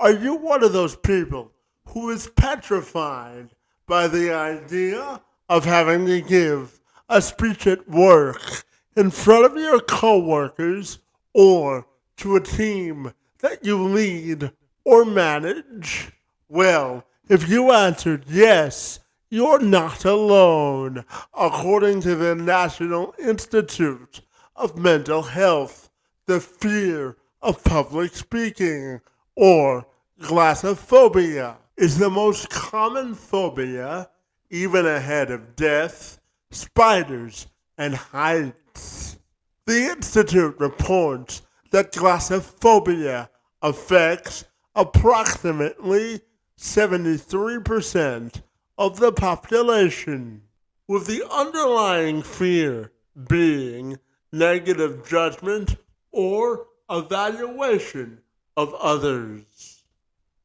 Are you one of those people who is petrified by the idea of having to give a speech at work in front of your coworkers or to a team that you lead or manage? Well, if you answered yes, you're not alone, according to the National Institute of Mental Health. The fear of public speaking, or glossophobia, is the most common phobia, even ahead of death, spiders, and heights. The Institute reports that glossophobia affects approximately 73% of the population, with the underlying fear being negative judgment or evaluation of others.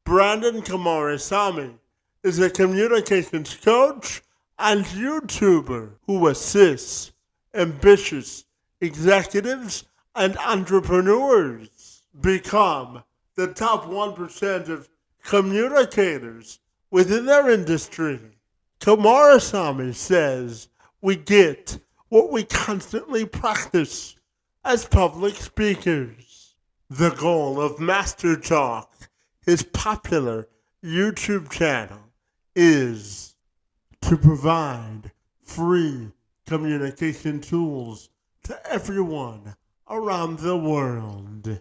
Brenden Kumarasamy is a communications coach and YouTuber who assists ambitious executives and entrepreneurs become the top 1% of communicators within their industry. Kumarasamy says we get what we constantly practice as public speakers. The goal of MasterTalk, his popular YouTube channel, is to provide free communication tools to everyone around the world.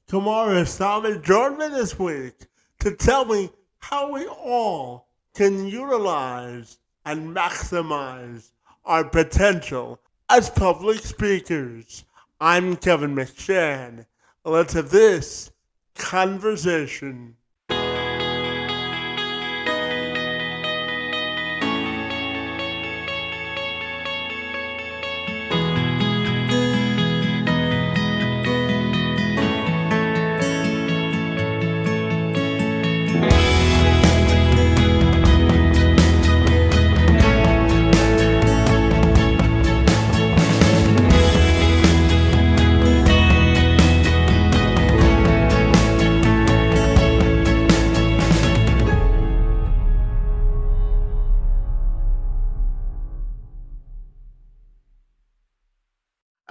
Kumarasamy joined me this week to tell me how we all can utilize and maximize our potential as public speakers. I'm Kevin McShann. Let's have this conversation.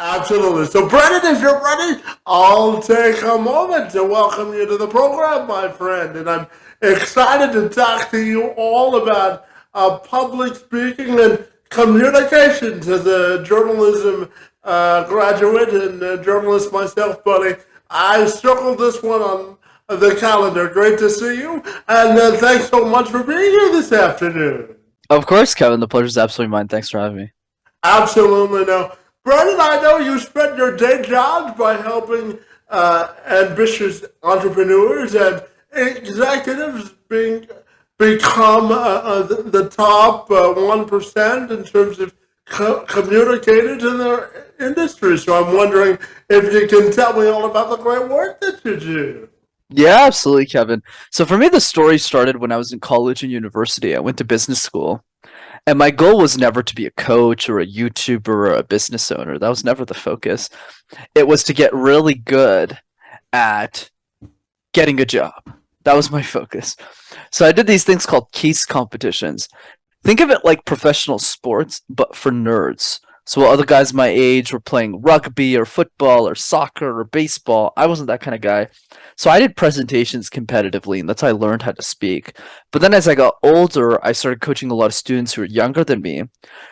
Absolutely. So, Brenden, if you're ready, I'll take a moment to welcome you to the program, my friend. And I'm excited to talk to you all about public speaking and communications as a journalism graduate and journalist myself, buddy. I circled this one on the calendar. Great to see you. And thanks so much for being here this afternoon. Of course, Kevin. The pleasure is absolutely mine. Thanks for having me. Absolutely no. Brenden, I know you spend your day jobs by helping ambitious entrepreneurs and executives become the top 1% in terms of communicators in their industry. So I'm wondering if you can tell me all about the great work that you do. Yeah, absolutely, Kevin. So for me, the story started when I was in college and university. I went to business school. And my goal was never to be a coach or a YouTuber or a business owner. That was never the focus. It was to get really good at getting a job. That was my focus. So I did these things called case competitions. Think of it like professional sports, but for nerds. So while other guys my age were playing rugby or football or soccer or baseball, I wasn't that kind of guy. So I did presentations competitively, and that's how I learned how to speak. But then as I got older, I started coaching a lot of students who were younger than me.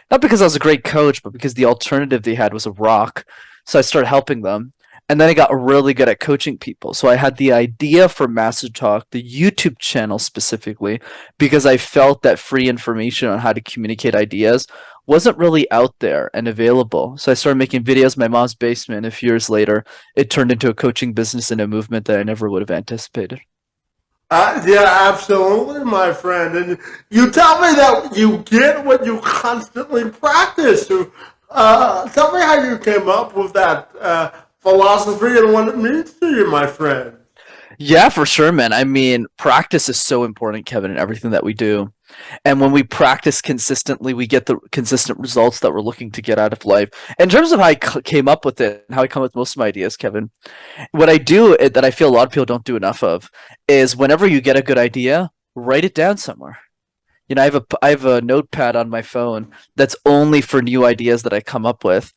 Not because I was a great coach, but because the alternative they had was a rock. So I started helping them. And then I got really good at coaching people. So I had the idea for Master Talk, the YouTube channel specifically, because I felt that free information on how to communicate ideas wasn't really out there and available. So I started making videos in my mom's basement. And a few years later, it turned into a coaching business and a movement that I never would have anticipated. Yeah, absolutely, my friend. And you tell me that you get what you constantly practice. So, tell me how you came up with that philosophy and what it means to you, my friend. Yeah, for sure, man. I mean, practice is so important, Kevin, in everything that we do. And when we practice consistently, we get the consistent results that we're looking to get out of life. In terms of how came up with it and how I come up with most of my ideas, Kevin, what I do that I feel a lot of people don't do enough of is whenever you get a good idea, write it down somewhere. I have a notepad on my phone that's only for new ideas that I come up with.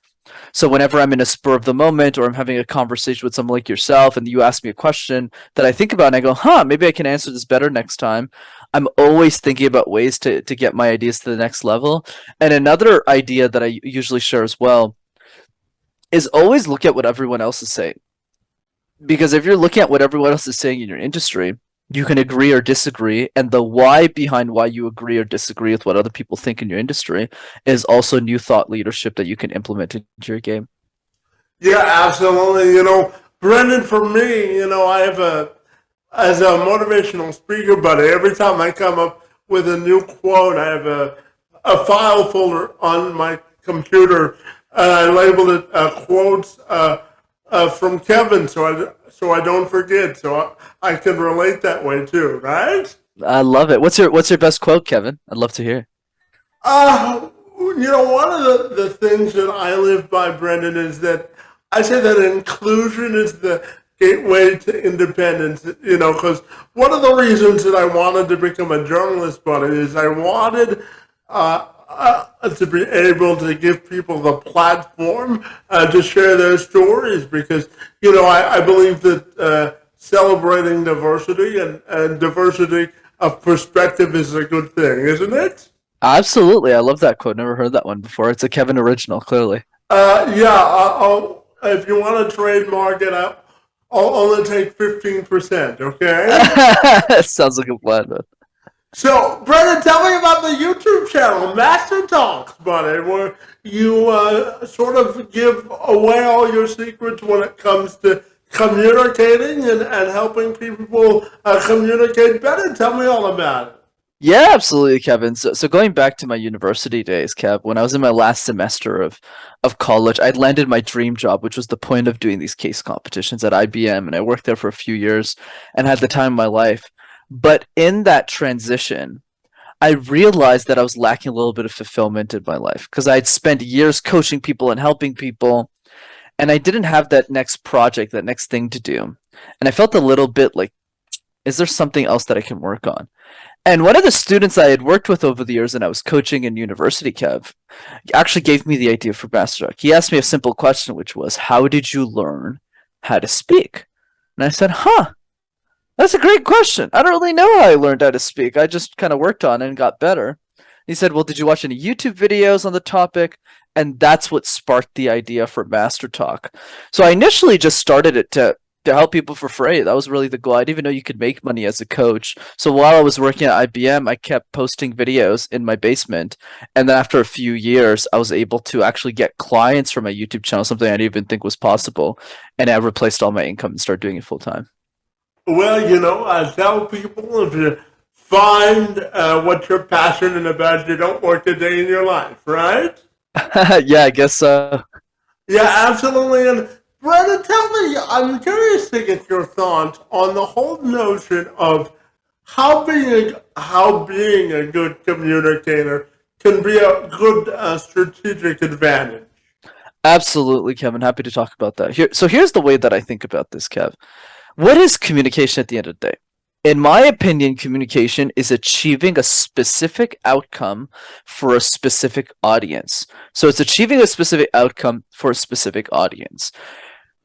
So whenever I'm in a spur of the moment or I'm having a conversation with someone like yourself and you ask me a question that I think about and I go, huh, maybe I can answer this better next time. I'm always thinking about ways to get my ideas to the next level. And another idea that I usually share as well is always look at what everyone else is saying. Because if you're looking at what everyone else is saying in your industry, you can agree or disagree, and the why behind why you agree or disagree with what other people think in your industry is also new thought leadership that you can implement into your game. Yeah, absolutely. Brenden, for me, I have as a motivational speaker, buddy, every time I come up with a new quote, I have a file folder on my computer, and I labeled it quotes from Kevin, so I don't forget, so I can relate that way too, right? I love it. What's your best quote, Kevin? I'd love to hear. One of the things that I live by, Brenden, is that I say that inclusion is the gateway to independence, because one of the reasons that I wanted to become a journalist, buddy, is I wanted to be able to give people the platform to share their stories because, I believe that celebrating diversity and diversity of perspective is a good thing, isn't it? Absolutely. I love that quote. Never heard that one before. It's a Kevin original, clearly. Yeah, if you want to trademark it, I'll only take 15%, okay? Sounds like a plan, man. So, Brenden, tell me about the YouTube channel, Master Talks, buddy, where you sort of give away all your secrets when it comes to communicating and helping people communicate better. Tell me all about it. Yeah, absolutely, Kevin. So going back to my university days, Kev, when I was in my last semester of college, I'd landed my dream job, which was the point of doing these case competitions at IBM, and I worked there for a few years and had the time of my life. But in that transition, I realized that I was lacking a little bit of fulfillment in my life because I'd spent years coaching people and helping people, and I didn't have that next project, that next thing to do. And I felt a little bit like, is there something else that I can work on? And one of the students I had worked with over the years and I was coaching in university, Kev, actually gave me the idea for MasterTalk. He asked me a simple question, which was, how did you learn how to speak? And I said, huh, that's a great question. I don't really know how I learned how to speak. I just kind of worked on it and got better. He said, well, did you watch any YouTube videos on the topic? And that's what sparked the idea for MasterTalk. So I initially just started it to help people for free. That was really the goal. I didn't even know you could make money as a coach. So while I was working at IBM, I kept posting videos in my basement. And then after a few years, I was able to actually get clients for my YouTube channel, something I didn't even think was possible. And I replaced all my income and started doing it full time. Well, I tell people if you find what you're passionate about, you don't work a day in your life, right? Yeah, I guess so. Yeah, absolutely. And Brenda, tell me, I'm curious to get your thoughts on the whole notion of how being a good communicator can be a good strategic advantage. Absolutely, Kevin. Happy to talk about that. Here's the way that I think about this, Kev. What is communication at the end of the day? In my opinion, communication is achieving a specific outcome for a specific audience. So it's achieving a specific outcome for a specific audience.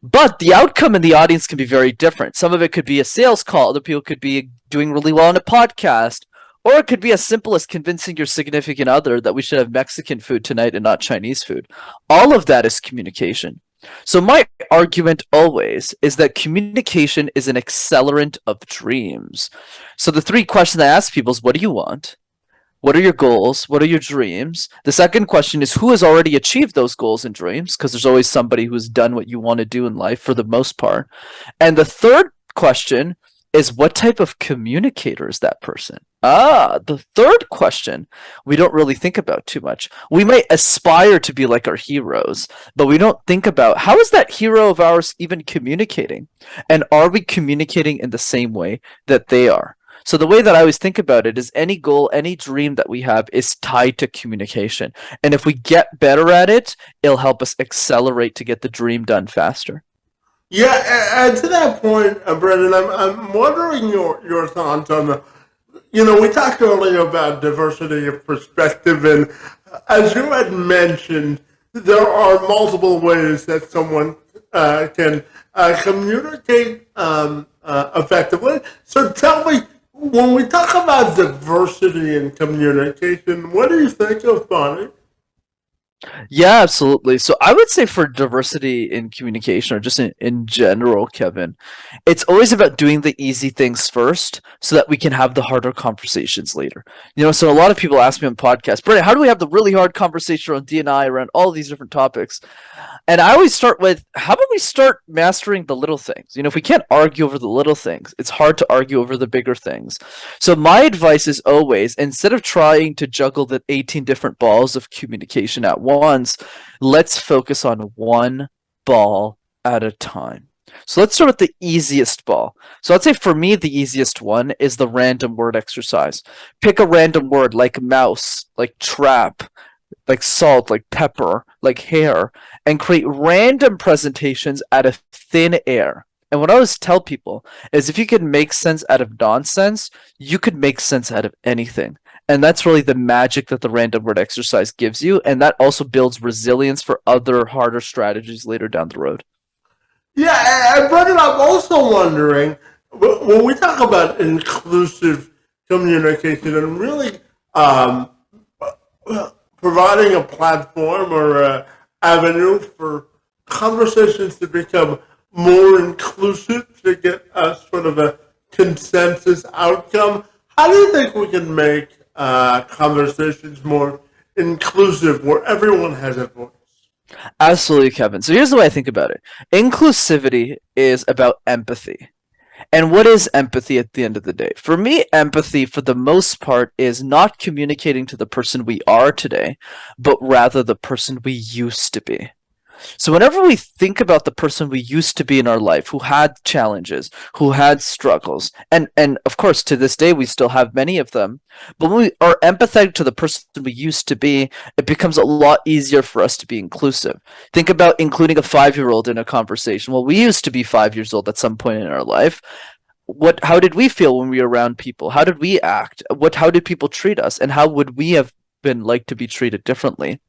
But the outcome in the audience can be very different. Some of it could be a sales call. Other people could be doing really well on a podcast. Or it could be as simple as convincing your significant other that we should have Mexican food tonight and not Chinese food. All of that is communication. So my argument always is that communication is an accelerant of dreams. So the three questions I ask people is, what do you want? What are your goals? What are your dreams? The second question is, who has already achieved those goals and dreams? Because there's always somebody who's done what you want to do in life for the most part. And the third question is what type of communicator is that person? The third question we don't really think about too much. We might aspire to be like our heroes, but we don't think about how is that hero of ours even communicating? And are we communicating in the same way that they are? So the way that I always think about it is any goal, any dream that we have is tied to communication. And if we get better at it, it'll help us accelerate to get the dream done faster. Yeah, and to that point, Brendan, I'm wondering your thoughts on the. We talked earlier about diversity of perspective, and as you had mentioned, there are multiple ways that someone can communicate effectively. So tell me, when we talk about diversity in communication, what do you think of, Bonnie? Yeah, absolutely. So I would say for diversity in communication or just in general, Kevin, it's always about doing the easy things first so that we can have the harder conversations later. So a lot of people ask me on podcasts, Brandon, how do we have the really hard conversation around D&I, around all these different topics? And I always start with, how about we start mastering the little things? If we can't argue over the little things, it's hard to argue over the bigger things. So my advice is always, instead of trying to juggle the 18 different balls of communication at once, let's focus on one ball at a time. So let's start with the easiest ball. So I'd say for me, the easiest one is the random word exercise. Pick a random word like mouse, like trap, like salt, like pepper, like hair, and create random presentations out of thin air. And what I always tell people is if you can make sense out of nonsense, you could make sense out of anything. And that's really the magic that the random word exercise gives you. And that also builds resilience for other harder strategies later down the road. Yeah, and Brendan, I'm also wondering, when we talk about inclusive communication and really providing a platform or an avenue for conversations to become more inclusive to get a sort of a consensus outcome, how do you think we can make conversations more inclusive where everyone has a voice? Absolutely, Kevin. So here's the way I think about it. Inclusivity is about empathy. And what is empathy at the end of the day? For me, empathy, for the most part, is not communicating to the person we are today, but rather the person we used to be. So whenever we think about the person we used to be in our life, who had challenges, who had struggles, and of course to this day we still have many of them, but when we are empathetic to the person we used to be, it becomes a lot easier for us to be inclusive. Think about including a 5-year-old in a conversation. Well, we used to be 5 years old at some point in our life. How did we feel when we were around people? How did we act? How did people treat us? And how would we have been like to be treated differently?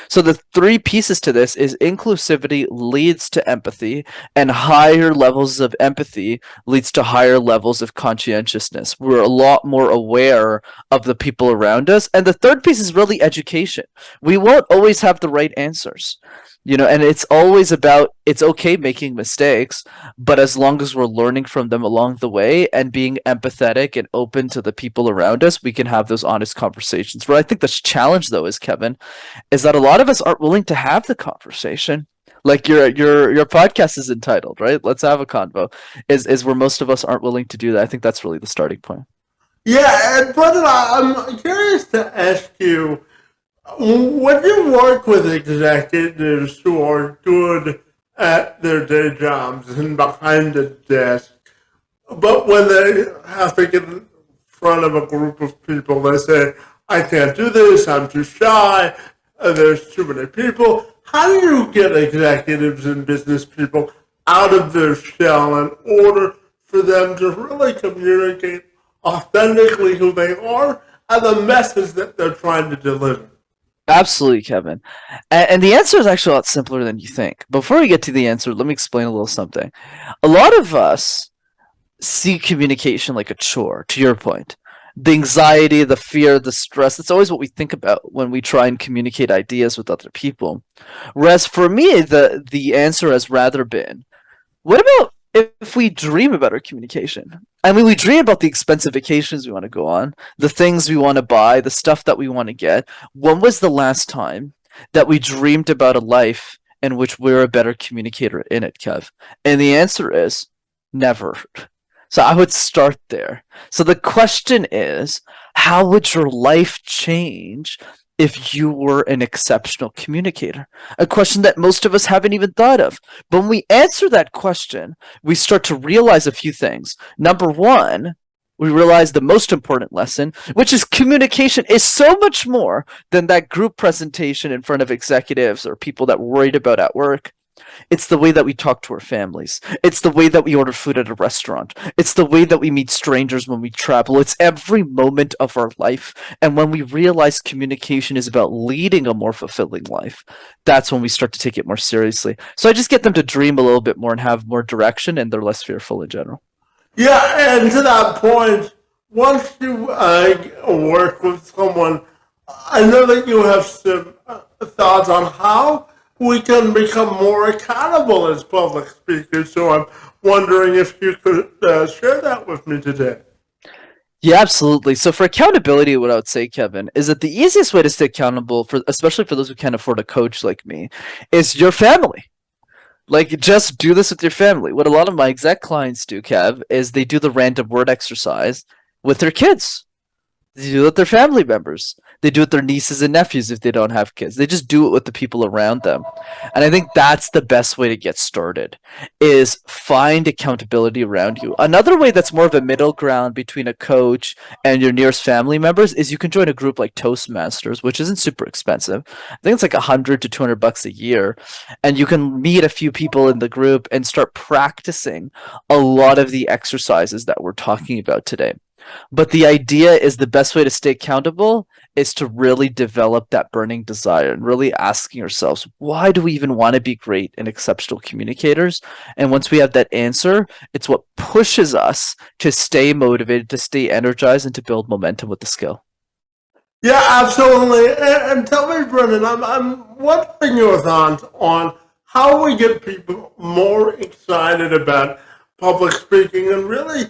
So the three pieces to this is inclusivity leads to empathy, and higher levels of empathy leads to higher levels of conscientiousness. We're a lot more aware of the people around us. And the third piece is really education. We won't always have the right answers. And it's always about, it's okay making mistakes, but as long as we're learning from them along the way and being empathetic and open to the people around us, we can have those honest conversations. What I think the challenge, though, is, Kevin, is that a lot of us aren't willing to have the conversation. Like your podcast is entitled, right? Let's have a convo. Is where most of us aren't willing to do that. I think that's really the starting point. Yeah, and Brendan, I'm curious to ask you, when you work with executives who are good at their day jobs and behind the desk, but when they have to get in front of a group of people, they say, I can't do this, I'm too shy, there's too many people. How do you get executives and business people out of their shell in order for them to really communicate authentically who they are and the message that they're trying to deliver? Absolutely, Kevin. And the answer is actually a lot simpler than you think. Before we get to the answer, let me explain a little something. A lot of us see communication like a chore, to your point. The anxiety, the fear, the stress, that's always what we think about when we try and communicate ideas with other people. Whereas for me, the answer has rather been, what about if we dream about our communication? I mean, we dream about the expensive vacations we want to go on, the things we want to buy, the stuff that we want to get. When was the last time that we dreamed about a life in which we're a better communicator in it, Kev? And the answer is never. So I would start there. So the question is, how would your life change if you were an exceptional communicator? A question that most of us haven't even thought of. But when we answer that question, we start to realize a few things. Number one, we realize the most important lesson, which is communication is so much more than that group presentation in front of executives or people that we're worried about at work. It's the way that we talk to our families. It's the way that we order food at a restaurant. It's the way that we meet strangers when we travel. It's every moment of our life. And when we realize communication is about leading a more fulfilling life, that's when we start to take it more seriously. So I just get them to dream a little bit more and have more direction, and they're less fearful in general. Yeah, and to that point, once you work with someone, I know that you have some thoughts on how we can become more accountable as public speakers. So I'm wondering if you could share that with me today. Yeah, absolutely. So for accountability, what I would say, Kevin, is that the easiest way to stay accountable for, especially for those who can't afford a coach like me, is your family. Like, just do this with your family. What a lot of my exec clients do, Kev, is they do the random word exercise with their kids. They do it with their family members. They do it with their nieces and nephews if they don't have kids. They just do it with the people around them. And I think that's the best way to get started, is find accountability around you. Another way that's more of a middle ground between a coach and your nearest family members is you can join a group like Toastmasters, which isn't super expensive. I think it's like 100 to 200 bucks a year. And you can meet a few people in the group and start practicing a lot of the exercises that we're talking about today. But the idea is the best way to stay accountable is to really develop that burning desire and really asking ourselves, why do we even want to be great and exceptional communicators? And once we have that answer, it's what pushes us to stay motivated, to stay energized, and to build momentum with the skill. Yeah, absolutely. And tell me, Brendan, I'm wondering your thoughts on how we get people more excited about public speaking and really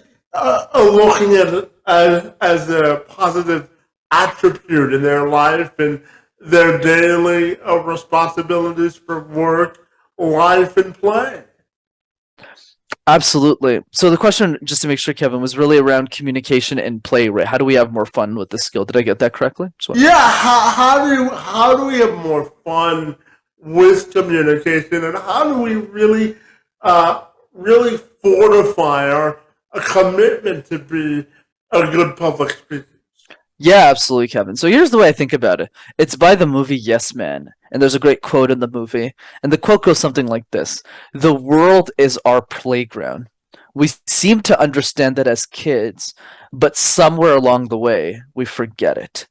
looking at it as a positive attribute in their life and their daily responsibilities for work, life, and play. Absolutely. So the question, just to make sure, Kevin, was really around communication and play, right? How do we have more fun with this skill? Did I get that correctly? Yeah, how do we have more fun with communication, and how do we really really fortify our a commitment to be a good public speaker? Yeah, absolutely, Kevin. So here's the way I think about it. It's by the movie Yes Man, and there's a great quote in the movie, and the quote goes something like this: "The world is our playground. We seem to understand that as kids, but somewhere along the way, we forget it."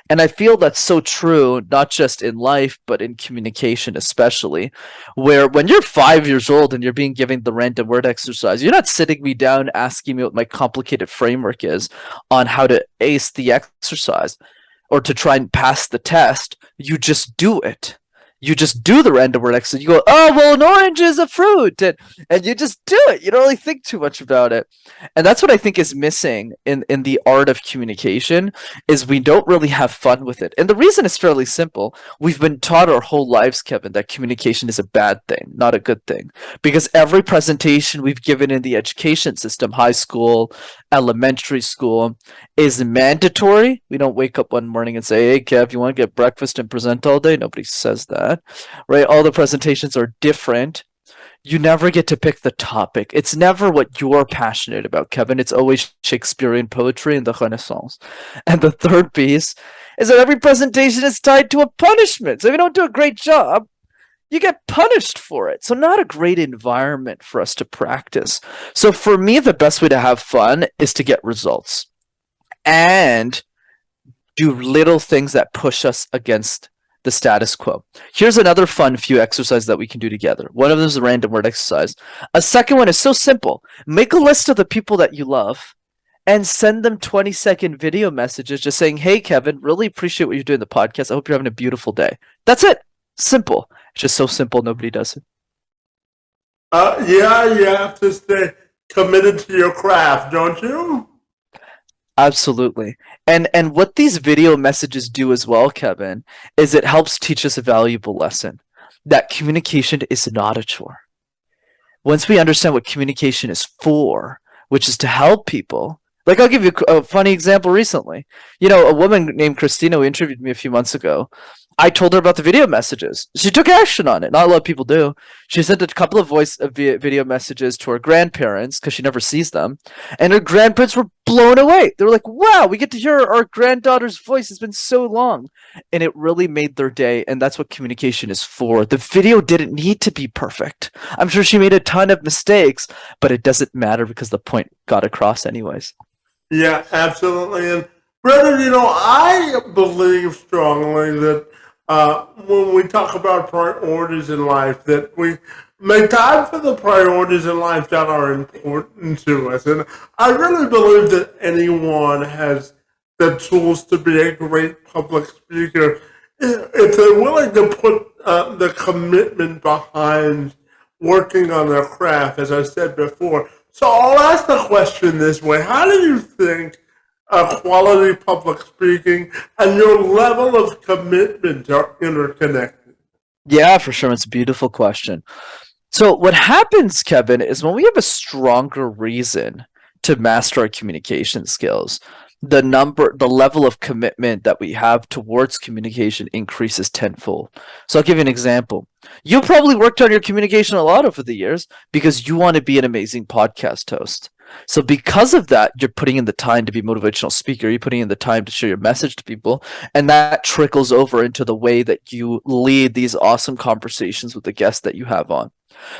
And I feel that's so true, not just in life, but in communication, especially, where when you're 5 years old and you're being given the random word exercise, you're not sitting me down asking me what my complicated framework is on how to ace the exercise or to try and pass the test. You just do it. You just do the random word exercise. You go, oh, well, an orange is a fruit. And you just do it. You don't really think too much about it. And that's what I think is missing in the art of communication, is we don't really have fun with it. And the reason is fairly simple. We've been taught our whole lives, Kevin, that communication is a bad thing, not a good thing. Because every presentation we've given in the education system, high school, elementary school, is mandatory. We don't wake up one morning and say, hey, Kev, you want to get breakfast and present all day? Nobody says that. Right? All the presentations are different. You never get to pick the topic. It's never what you're passionate about, Kevin. It's always Shakespearean poetry and the Renaissance. And the third piece is that every presentation is tied to a punishment. So if you don't do a great job, you get punished for it. So not a great environment for us to practice. So for me, the best way to have fun is to get results and do little things that push us against the status quo. Here's another fun few exercises that we can do together. One of them is a random word exercise. A second one is so simple. Make a list of the people that you love and send them 20-second video messages just saying, hey, Kevin, really appreciate what you're doing in the podcast. I hope you're having a beautiful day. That's it. Simple. It's just so simple, nobody does it. Yeah, you have to stay committed to your craft, don't you? Absolutely. And what these video messages do as well, Kevin, is it helps teach us a valuable lesson, that communication is not a chore. Once we understand what communication is for, which is to help people. Like, I'll give you a funny example recently. A woman named Christina who interviewed me a few months ago, I told her about the video messages. She took action on it. Not a lot of people do. She sent a couple of video messages to her grandparents because she never sees them, and her grandparents were blown away. They were like, "Wow, we get to hear our granddaughter's voice. It's been so long," and it really made their day. And that's what communication is for. The video didn't need to be perfect. I'm sure she made a ton of mistakes, but it doesn't matter because the point got across anyways. Yeah, absolutely. And Brenden, I believe strongly that when we talk about priorities in life, that we make time for the priorities in life that are important to us. And I really believe that anyone has the tools to be a great public speaker if they're willing to put the commitment behind working on their craft, as I said before. So I'll ask the question this way. How do you think quality public speaking and your level of commitment are interconnected? Yeah, for sure. It's a beautiful question. So what happens, Kevin, is when we have a stronger reason to master our communication skills, the level of commitment that we have towards communication increases tenfold. So I'll give you an example. You probably worked on your communication a lot over the years because you want to be an amazing podcast host. So because of that, you're putting in the time to be a motivational speaker. You're putting in the time to share your message to people. And that trickles over into the way that you lead these awesome conversations with the guests that you have on.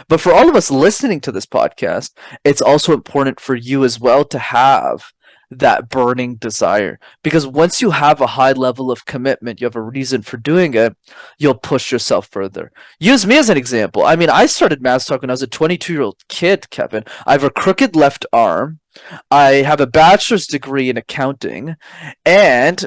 But for all of us listening to this podcast, it's also important for you as well to have that burning desire. Because once you have a high level of commitment, you have a reason for doing it, you'll push yourself further. Use me as an example. I mean, I started MasterTalk when I was a 22-year-old kid, Kevin. I have a crooked left arm. I have a bachelor's degree in accounting. And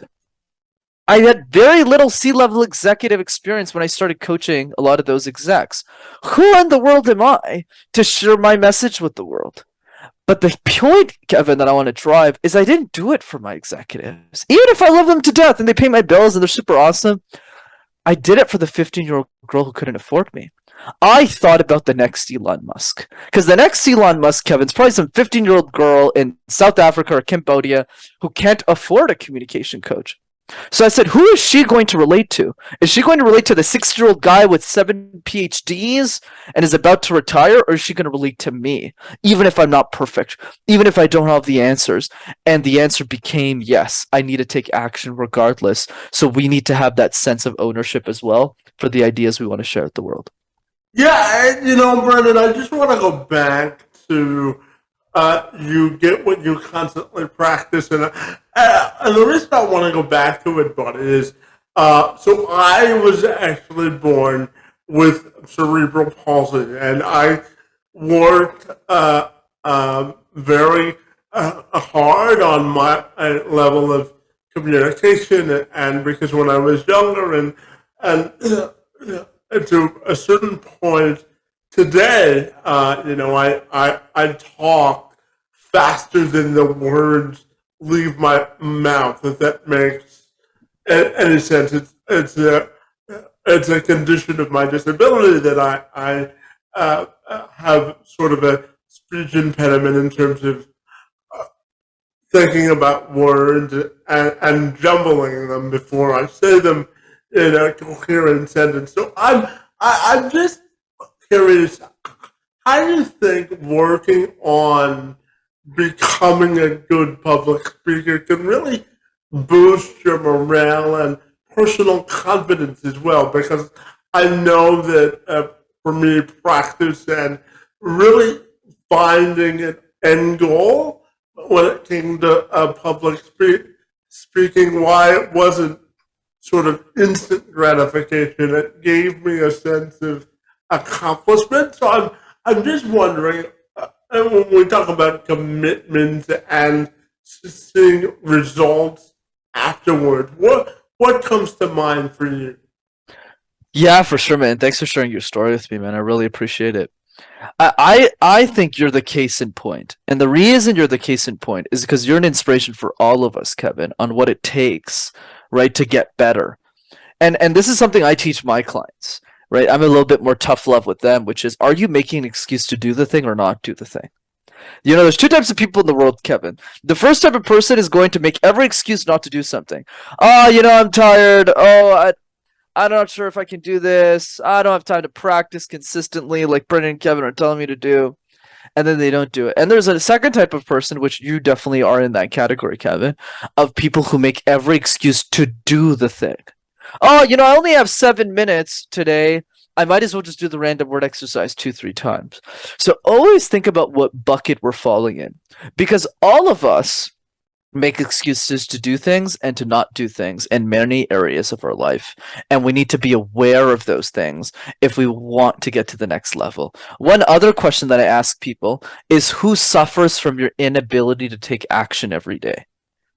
I had very little C-level executive experience when I started coaching a lot of those execs. Who in the world am I to share my message with the world? But the point, Kevin, that I want to drive is I didn't do it for my executives. Even if I love them to death and they pay my bills and they're super awesome, I did it for the 15-year-old girl who couldn't afford me. I thought about the next Elon Musk. Because the next Elon Musk, Kevin, is probably some 15-year-old girl in South Africa or Cambodia who can't afford a communication coach. So I said, who is she going to relate to? Is she going to relate to the 60-year-old guy with 7 PhDs and is about to retire, or is she going to relate to me, even if I'm not perfect, even if I don't have the answers? And the answer became yes, I need to take action regardless. So we need to have that sense of ownership as well for the ideas we want to share with the world. Yeah, Brenden, I just want to go back to you get what you constantly practice. And the reason I want to go back to it, buddy, is so I was actually born with cerebral palsy, and I worked very hard on my level of communication, and because when I was younger, and to a certain point today, I talk faster than the words leave my mouth. If that makes any sense, it's a condition of my disability that I have sort of a speech impediment in terms of thinking about words and jumbling them before I say them in a coherent sentence. So I'm just curious, how do you think working on becoming a good public speaker can really boost your morale and personal confidence as well? Because I know that for me, practice and really finding an end goal when it came to public speaking, why it wasn't sort of instant gratification. It gave me a sense of accomplishment. So I'm just wondering, when we talk about commitment and seeing results afterward, what comes to mind for you? Yeah, for sure, man. Thanks for sharing your story with me, man. I really appreciate it. I think you're the case in point. And the reason you're the case in point is because you're an inspiration for all of us, Kevin, on what it takes, right, to get better. And this is something I teach my clients, right? I'm a little bit more tough love with them, which is, are you making an excuse to do the thing or not do the thing? You know, there's two types of people in the world, Kevin. The first type of person is going to make every excuse not to do something. Oh, I'm tired. I'm not sure if I can do this. I don't have time to practice consistently, like Brenden and Kevin are telling me to do. And then they don't do it. And there's a second type of person, which you definitely are in that category, Kevin, of people who make every excuse to do the thing. Oh, I only have 7 minutes today. I might as well just do the random word exercise 2, 3 times. So always think about what bucket we're falling in, because all of us make excuses to do things and to not do things in many areas of our life. And we need to be aware of those things if we want to get to the next level. One other question that I ask people is, who suffers from your inability to take action every day?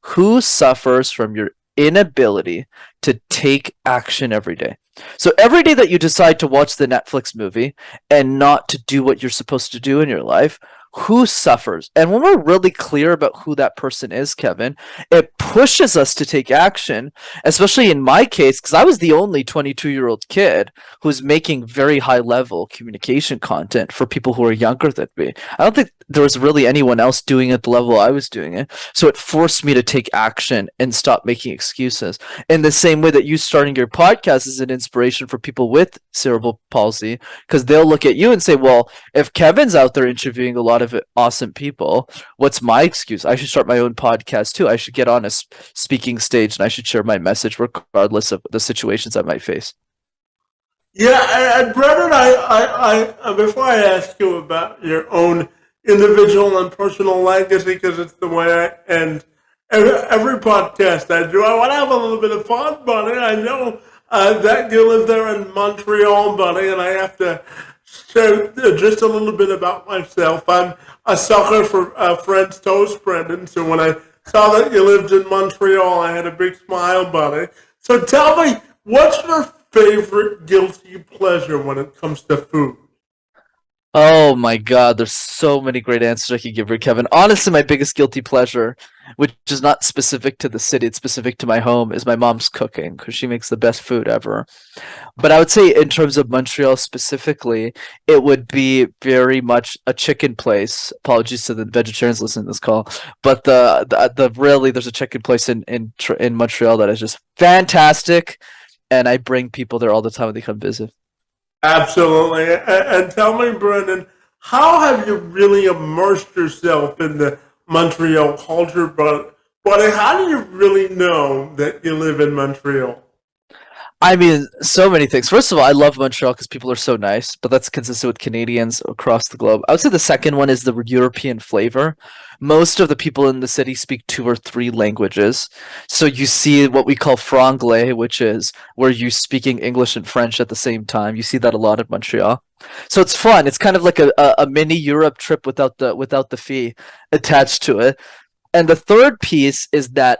Who suffers from your inability to take action every day? So every day that you decide to watch the Netflix movie and not to do what you're supposed to do in your life, who suffers? And when we're really clear about who that person is, Kevin, it pushes us to take action, especially in my case, because I was the only 22-year-old kid who's making very high level communication content for people who are younger than me. I don't think there was really anyone else doing it at the level I was doing it. So it forced me to take action and stop making excuses. In the same way that you starting your podcast is an inspiration for people with cerebral palsy, because they'll look at you and say, well, if Kevin's out there interviewing a lot of awesome people, what's my excuse? I should start my own podcast too. I should get on a speaking stage and I should share my message regardless of the situations I might face. Yeah, and Brendan, before I ask you about your own individual and personal legacy, because it's the way I end every podcast I do, I want to have a little bit of fun, buddy. I know that you live there in Montreal, buddy, and I have to share just a little bit about myself. I'm a sucker for French toast, Brendan, so when I saw that you lived in Montreal, I had a big smile, buddy. So tell me, what's your favorite guilty pleasure when it comes to food? Oh my God, there's so many great answers I could give you, Kevin. Honestly, my biggest guilty pleasure, which is not specific to the city, it's specific to my home, is my mom's cooking because she makes the best food ever. But I would say, in terms of Montreal specifically, it would be very much a chicken place. Apologies to the vegetarians listening to this call, but the really, there's a chicken place in Montreal that is just fantastic, and I bring people there all the time when they come visit. Absolutely. And tell me, Brendan, how have you really immersed yourself in the Montreal culture? But how do you really know that you live in Montreal? I mean, so many things. First of all, I love Montreal because people are so nice, but that's consistent with Canadians across the globe. I would say the second one is the European flavor. Most of the people in the city speak 2 or 3 languages. So you see what we call franglais, which is where you speaking English and French at the same time. You see that a lot in Montreal. So it's fun. It's kind of like a mini Europe trip without the fee attached to it. And the third piece is that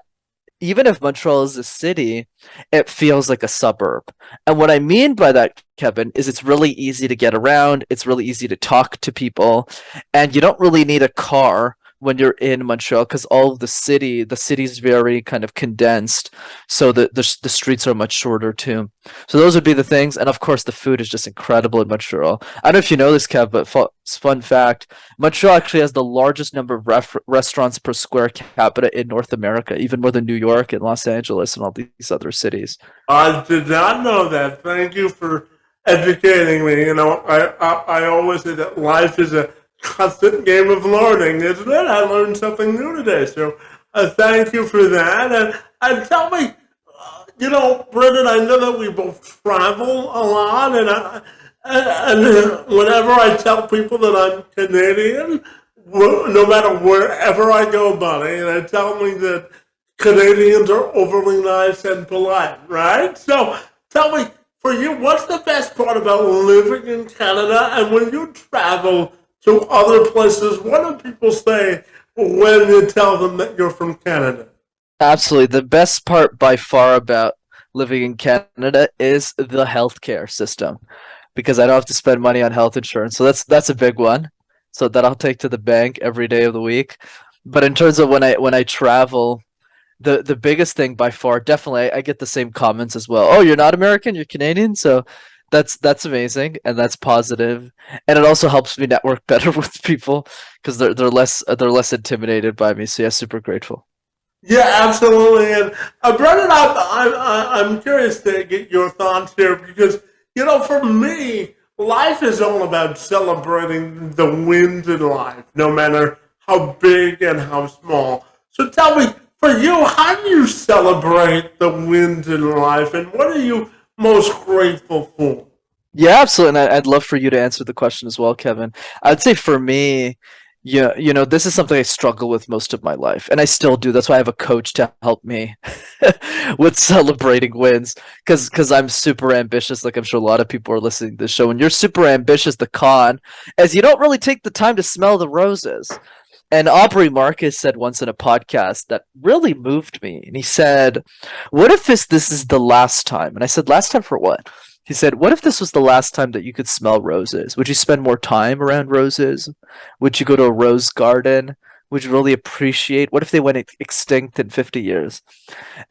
even if Montreal is a city, it feels like a suburb. And what I mean by that, Kevin, is it's really easy to get around, it's really easy to talk to people, and you don't really need a car when you're in Montreal because all of the city's very kind of condensed, so the streets are much shorter too. So those would be the things, and of course the food is just incredible in Montreal. I don't know if you know this, Kev, but fun fact: Montreal actually has the largest number of restaurants per square capita in North America, even more than New York and Los Angeles and all these other cities. I did not know that. Thank you for educating me. I always say that life is a constant game of learning, isn't it? I learned something new today. So thank you for that. And tell me, Brendan, I know that we both travel a lot, and whenever I tell people that I'm Canadian, no matter wherever I go, buddy, and I tell me that Canadians are overly nice and polite, right? So tell me, for you, what's the best part about living in Canada? And when you travel to other places, what do people say when you tell them that you're from Canada? Absolutely. The best part by far about living in Canada is the healthcare system because I don't have to spend money on health insurance. So that's a big one. So that I'll take to the bank every day of the week. But in terms of when I travel, the biggest thing by far, definitely I get the same comments as well. Oh, you're not American, you're Canadian. So That's amazing, and that's positive, and it also helps me network better with people because they're less intimidated by me. So yeah, super grateful. Yeah, absolutely. And Brendan, I'm curious to get your thoughts here because, for me, life is all about celebrating the wins in life, no matter how big and how small. So tell me, for you, how do you celebrate the wins in life and what are you most grateful for? Yeah, absolutely. And I'd love for you to answer the question as well, Kevin. I'd say for me, yeah, this is something I struggle with most of my life, and I still do. That's why I have a coach to help me with celebrating wins, because I'm super ambitious. Like I'm sure a lot of people are listening to the show, and you're super ambitious. The con is you don't really take the time to smell the roses. And Aubrey Marcus said once in a podcast that really moved me. And he said, "What if this is the last time?" And I said, "Last time for what?" He said, "What if this was the last time that you could smell roses? Would you spend more time around roses? Would you go to a rose garden? Would you really appreciate? What if they went extinct in 50 years?"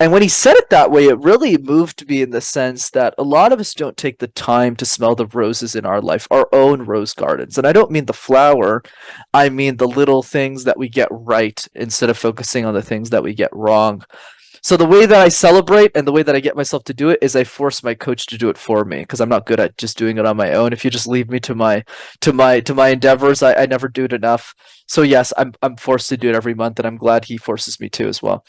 And when he said it that way, it really moved me in the sense that a lot of us don't take the time to smell the roses in our life, our own rose gardens. And I don't mean the flower, I mean the little things that we get right instead of focusing on the things that we get wrong. So the way that I celebrate and the way that I get myself to do it is I force my coach to do it for me because I'm not good at just doing it on my own. If you just leave me to my endeavors, I never do it enough. So yes, I'm forced to do it every month, and I'm glad he forces me to as well.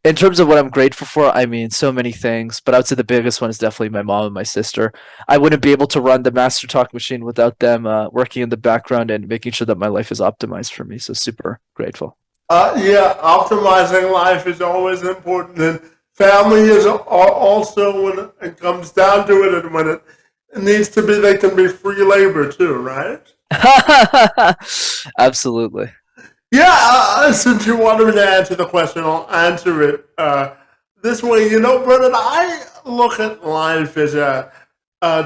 In terms of what I'm grateful for, I mean, so many things, but I would say the biggest one is definitely my mom and my sister. I wouldn't be able to run the MasterTalk machine without them working in the background and making sure that my life is optimized for me. So super grateful. Yeah, optimizing life is always important, and family is also when it comes down to it, and when it needs to be, they can be free labor too, right? Absolutely. Yeah, since you wanted me to answer the question, I'll answer it this way. Brendan, I look at life as a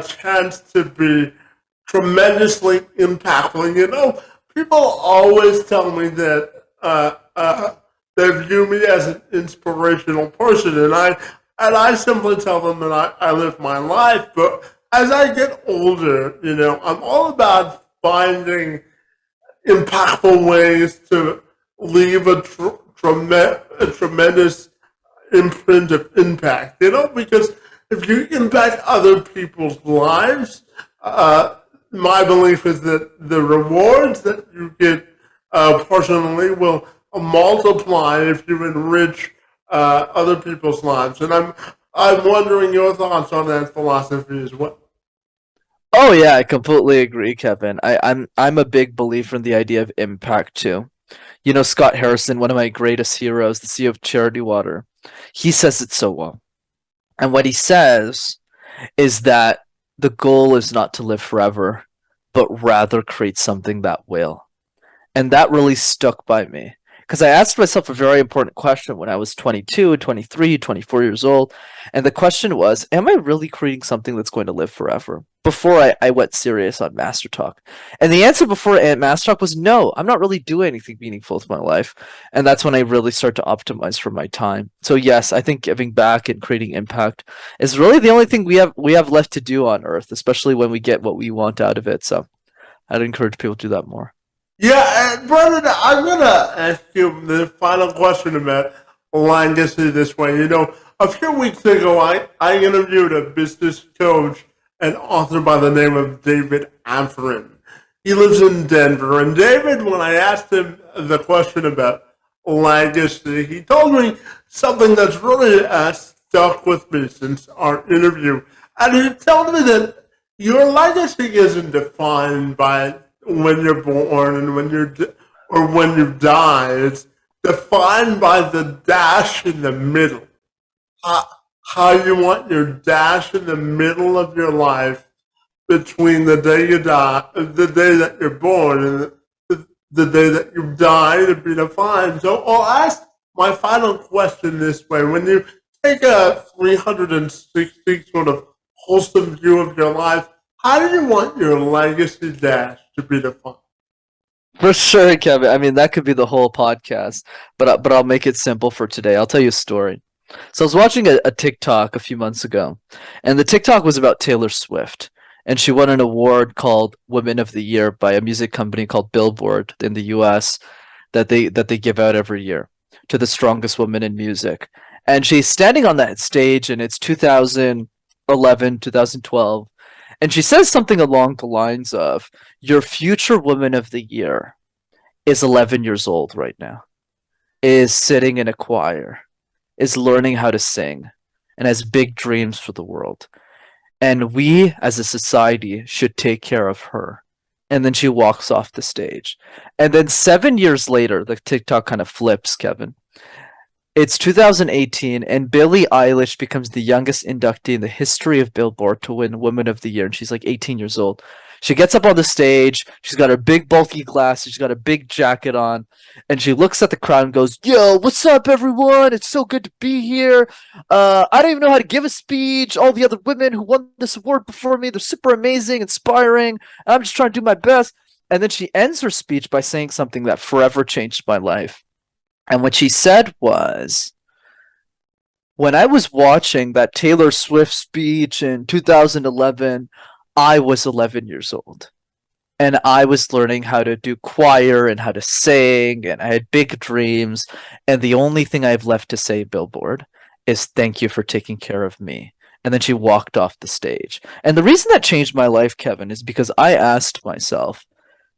chance to be tremendously impactful. People always tell me that they view me as an inspirational person, and I simply tell them that I live my life. But as I get older, I'm all about finding impactful ways to leave a tremendous imprint of impact, because if you impact other people's lives, uh, my belief is that the rewards that you get personally will multiply if you enrich other people's lives. And I'm wondering your thoughts on that philosophy as well. Oh yeah, I completely agree, Kevin. I'm a big believer in the idea of impact too. Scott Harrison, one of my greatest heroes, the CEO of Charity Water, he says it so well. And what he says is that the goal is not to live forever, but rather create something that will. And that really stuck by me because I asked myself a very important question when I was 22, 23, 24 years old. And the question was, am I really creating something that's going to live forever? Before I went serious on Master Talk. And the answer before Master Talk was no, I'm not really doing anything meaningful with my life. And that's when I really start to optimize for my time. So yes, I think giving back and creating impact is really the only thing we have left to do on Earth, especially when we get what we want out of it. So I'd encourage people to do that more. Yeah, and Brendan, I'm gonna ask you the final question about legacy this way. A few weeks ago, I interviewed a business coach and author by the name of David Afrin. He lives in Denver, and David, when I asked him the question about legacy, he told me something that's really stuck with me since our interview. And he told me that your legacy isn't defined by when you're born and or when you die. It's defined by the dash in the middle. How, how you want your dash in the middle of your life between the day you die, the day that you're born, and the day that you die to be defined. So I'll ask my final question this way: when you take a 360 sort of wholesome view of your life, how do you want your legacy dash to be defined? For sure, Kevin. I mean, that could be the whole podcast, but I'll make it simple for today. I'll tell you a story. So I was watching a TikTok a few months ago, and the TikTok was about Taylor Swift. and she won an award called Women of the Year by a music company called Billboard in the US that they give out every year to the strongest woman in music. And she's standing on that stage, and it's 2011, 2012, and she says something along the lines of, "Your future woman of the year is 11 years old right now, is sitting in a choir, is learning how to sing, and has big dreams for the world. And we as a society should take care of her." And then she walks off the stage. And then 7 years later, the TikTok kind of flips, Kevin. It's 2018, and Billie Eilish becomes the youngest inductee in the history of Billboard to win Woman of the Year, and she's like 18 years old. She gets up on the stage, she's got her big bulky glasses, she's got a big jacket on, and she looks at the crowd and goes, "Yo, what's up, everyone? It's so good to be here. I don't even know how to give a speech. All the other women who won this award before me, they're super amazing, inspiring. I'm just trying to do my best." And then she ends her speech by saying something that forever changed my life. And what she said was, "When I was watching that Taylor Swift speech in 2011, I was 11 years old. And I was learning how to do choir and how to sing, and I had big dreams. And the only thing I have left to say, Billboard, is thank you for taking care of me." And then she walked off the stage. And the reason that changed my life, Kevin, is because I asked myself,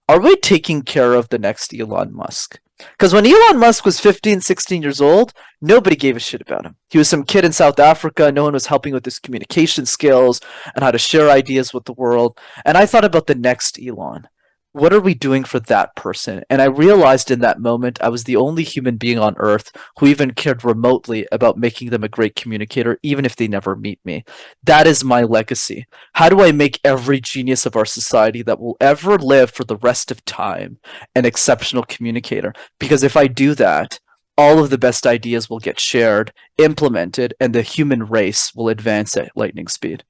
are we taking care of the next Elon Musk? Because when Elon Musk was 15, 16 years old, nobody gave a shit about him. He was some kid in South Africa. No one was helping with his communication skills and how to share ideas with the world. And I thought about the next Elon. What are we doing for that person? And I realized in that moment I was the only human being on earth who even cared remotely about making them a great communicator, even if they never meet me. That is my legacy. How do I make every genius of our society that will ever live for the rest of time an exceptional communicator? Because if I do that, all of the best ideas will get shared, implemented, and the human race will advance at lightning speed.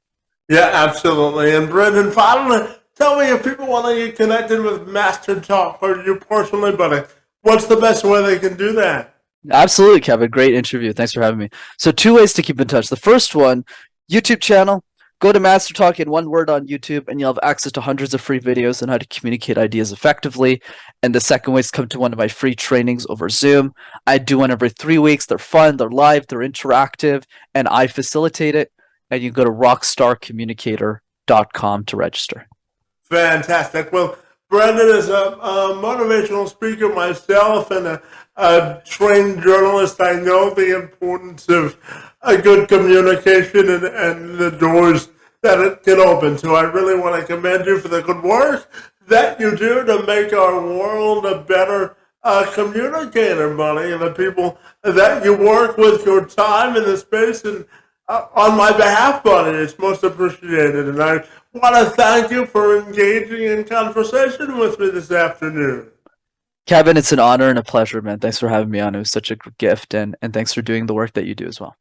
Yeah, absolutely. And Brenden, finally, tell me if people want to get connected with MasterTalk or you personally, buddy, what's the best way they can do that? Absolutely, Kevin. Great interview. Thanks for having me. So, two ways to keep in touch. The first one, YouTube channel. Go to MasterTalk in one word on YouTube, and you'll have access to hundreds of free videos on how to communicate ideas effectively. And the second way is come to one of my free trainings over Zoom. I do one every 3 weeks. They're fun, they're live, they're interactive, and I facilitate it. And you can go to rockstarcommunicator.com to register. Fantastic. Well, Brenden is a motivational speaker myself and a trained journalist. I know the importance of a good communication and the doors that it can open. So I really want to commend you for the good work that you do to make our world a better communicator, buddy, and the people that you work with, your time in the space, and on my behalf, buddy, it's most appreciated. And I want to thank you for engaging in conversation with me this afternoon. Kevin, it's an honor and a pleasure, man. Thanks for having me on. It was such a gift, and thanks for doing the work that you do as well.